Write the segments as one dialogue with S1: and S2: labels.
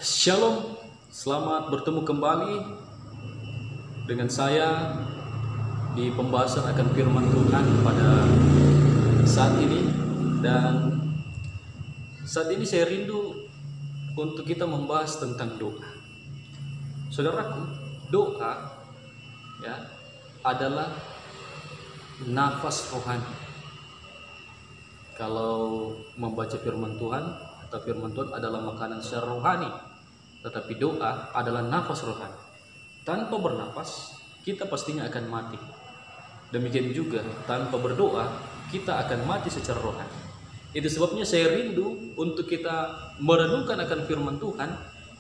S1: Shalom, selamat bertemu kembali dengan saya di pembahasan akan firman Tuhan pada saat ini. Dan saat ini saya rindu untuk kita membahas tentang doa. Saudaraku, doa adalah nafas rohani. Kalau membaca firman Tuhan, atau firman Tuhan adalah makanan secara rohani, tetapi doa adalah nafas rohani. Tanpa bernafas, kita pastinya akan mati. Demikian juga tanpa berdoa, kita akan mati secara rohani. Itu sebabnya saya rindu untuk kita merenungkan akan firman Tuhan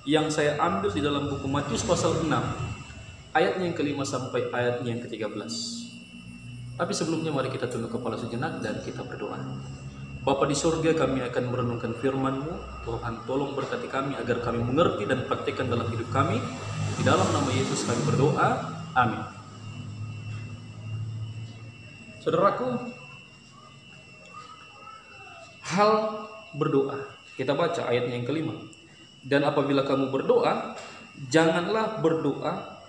S1: yang saya ambil di dalam buku Matius pasal 6, ayatnya yang ke-5 sampai ayatnya yang ke-13. Tapi sebelumnya mari kita tunduk kepala sejenak dan kita berdoa. Bapa di surga, kami akan merenungkan firman-Mu. Tuhan, tolong berkati kami agar kami mengerti dan praktikkan dalam hidup kami. Di dalam nama Yesus kami berdoa. Amin. Saudaraku, hal berdoa. Kita baca ayatnya yang ke-5. Dan apabila kamu berdoa, janganlah berdoa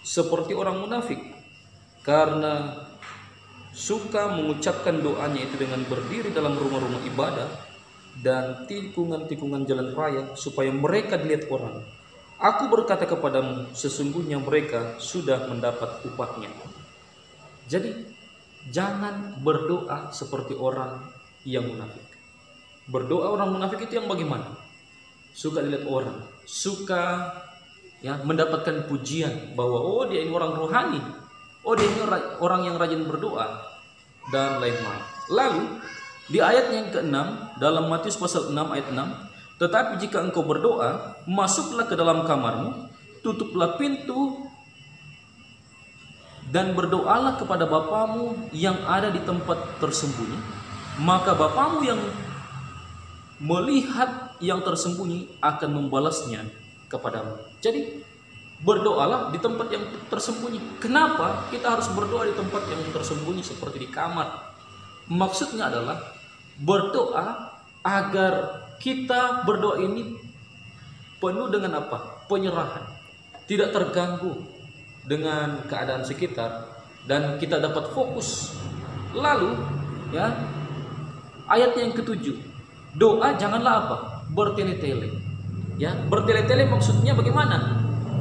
S1: seperti orang munafik, karena suka mengucapkan doanya itu dengan berdiri dalam rumah-rumah ibadah dan tikungan-tikungan jalan raya supaya mereka dilihat orang. Aku berkata kepadamu, sesungguhnya mereka sudah mendapat upahnya. Jadi jangan berdoa seperti orang yang munafik. Berdoa orang munafik itu yang bagaimana? Suka dilihat orang, suka mendapatkan pujian bahwa oh dia ini orang rohani, oh dia ini orang yang rajin berdoa, dan lain-lain. Lalu di ayat yang ke-6 dalam Matius pasal 6 ayat 6, tetapi jika engkau berdoa, masuklah ke dalam kamarmu, tutuplah pintu, dan berdoalah kepada Bapamu yang ada di tempat tersembunyi, maka Bapamu yang melihat yang tersembunyi akan membalasnya kepadamu. Jadi berdoalah di tempat yang tersembunyi. Kenapa kita harus berdoa di tempat yang tersembunyi seperti di kamar? Maksudnya adalah berdoa agar kita berdoa ini penuh dengan apa? Penyerahan. Tidak terganggu dengan keadaan sekitar dan kita dapat fokus. Lalu ayat yang ke-7. Doa janganlah apa? Bertele-tele. Bertele-tele maksudnya bagaimana?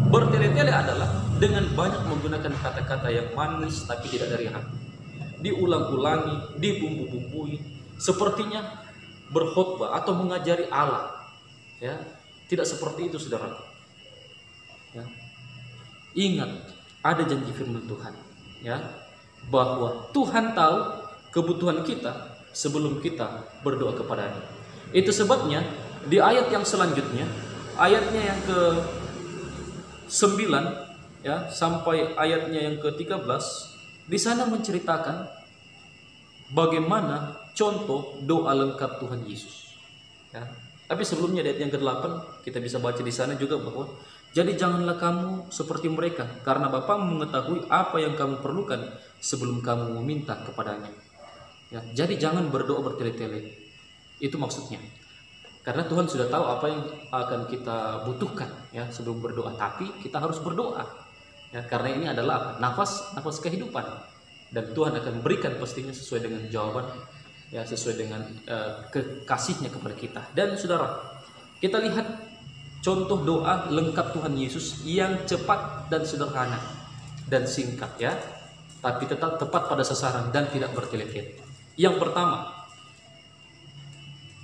S1: Bertele-tele adalah dengan banyak menggunakan kata-kata yang manis tapi tidak dari hati. Diulang-ulangi, dibumbu-bumbui, sepertinya berkhotbah atau mengajari Allah. Tidak seperti itu, saudaraku. Ingat, ada janji firman Tuhan, bahwa Tuhan tahu kebutuhan kita sebelum kita berdoa kepadanya. Itu sebabnya di ayat yang selanjutnya, ayatnya yang ke-9 sampai ayatnya yang ke-13, di sana menceritakan bagaimana contoh doa lengkap Tuhan Yesus. Tapi sebelumnya di ayat yang ke-8 kita bisa baca di sana juga bahwa jadi janganlah kamu seperti mereka, karena Bapamu mengetahui apa yang kamu perlukan sebelum kamu meminta kepadanya. Jadi jangan berdoa bertele-tele. Itu maksudnya. Karena Tuhan sudah tahu apa yang akan kita butuhkan sebelum berdoa, tapi kita harus berdoa. Karena ini adalah nafas kehidupan, dan Tuhan akan berikan pastinya sesuai dengan jawaban, sesuai dengan kasihnya kepada kita. Dan saudara, kita lihat contoh doa lengkap Tuhan Yesus yang cepat dan sederhana dan singkat, tapi tetap tepat pada sasaran dan tidak bertele-tele. Yang pertama,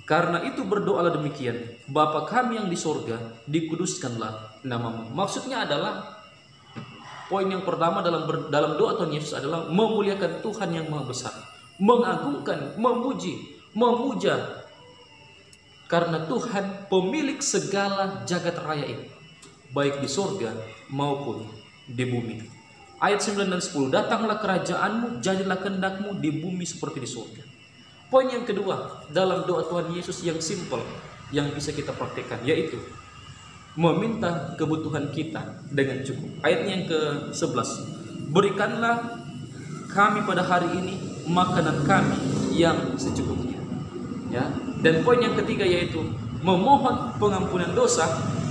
S1: karena itu berdoalah demikian, Bapa kami yang di sorga, dikuduskanlah namamu. Maksudnya adalah, poin yang pertama dalam doa Tuhan Yesus adalah memuliakan Tuhan yang maha besar, mengagungkan, memuji, memuja, karena Tuhan pemilik segala jagat raya ini, baik di sorga maupun di bumi. Ayat 9 dan 10, datanglah kerajaanmu, jadilah kehendakmu di bumi seperti di surga. Poin yang kedua dalam doa Tuhan Yesus yang simple, yang bisa kita praktekkan, yaitu meminta kebutuhan kita dengan cukup. Ayatnya yang ke-11, berikanlah kami pada hari ini makanan kami yang secukupnya. Dan poin yang ketiga yaitu memohon pengampunan dosa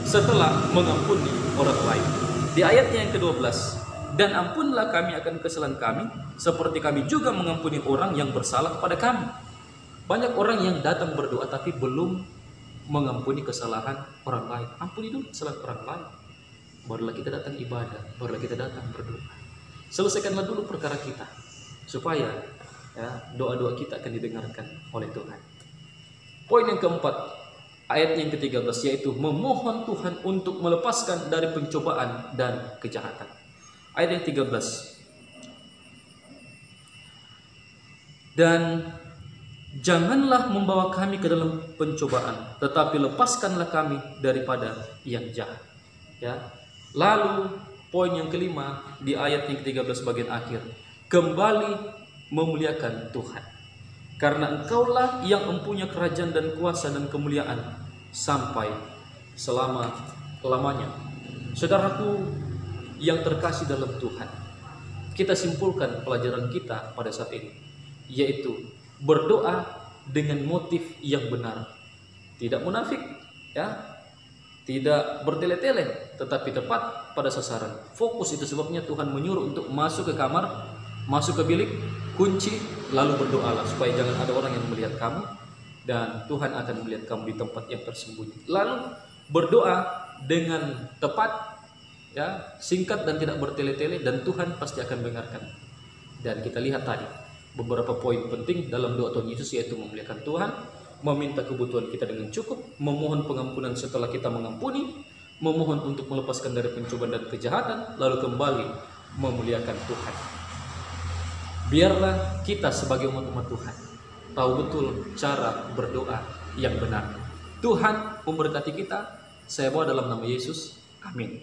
S1: setelah mengampuni orang lain. Di ayatnya yang ke-12, dan ampunlah kami akan kesalahan kami, seperti kami juga mengampuni orang yang bersalah kepada kami. Banyak orang yang datang berdoa tapi belum mengampuni kesalahan orang lain. Ampuni dulu kesalahan orang lain, barulah kita datang ibadah, barulah kita datang berdoa. Selesaikanlah dulu perkara kita, supaya ya, doa-doa kita akan didengarkan oleh Tuhan. Poin yang keempat, ayat yang ke-13, yaitu memohon Tuhan untuk melepaskan dari pencobaan dan kejahatan. Ayat yang 13. Dan janganlah membawa kami ke dalam pencobaan, tetapi lepaskanlah kami daripada yang jahat. Ya. Lalu poin yang kelima di ayat yang ke-13 bagian akhir, kembali memuliakan Tuhan. Karena Engkaulah yang mempunyai kerajaan dan kuasa dan kemuliaan sampai selama-lamanya. Saudaraku yang terkasih dalam Tuhan, kita simpulkan pelajaran kita pada saat ini, yaitu berdoa dengan motif yang benar, tidak munafik, ya, tidak bertele-tele, tetapi tepat pada sasaran. Fokus. Itu sebabnya Tuhan menyuruh untuk masuk ke kamar, masuk ke bilik, kunci, lalu berdoalah supaya jangan ada orang yang melihat kamu, dan Tuhan akan melihat kamu di tempat yang tersembunyi. Lalu berdoa dengan tepat, ya, singkat dan tidak bertele-tele, dan Tuhan pasti akan mendengarkan. Dan kita lihat tadi beberapa poin penting dalam doa Tuhan Yesus, yaitu memuliakan Tuhan, meminta kebutuhan kita dengan cukup, memohon pengampunan setelah kita mengampuni, memohon untuk melepaskan dari pencobaan dan kejahatan, lalu kembali memuliakan Tuhan. Biarlah kita sebagai umat-umat Tuhan tahu betul cara berdoa yang benar. Tuhan memberkati kita. Saya bawa dalam nama Yesus. Amin.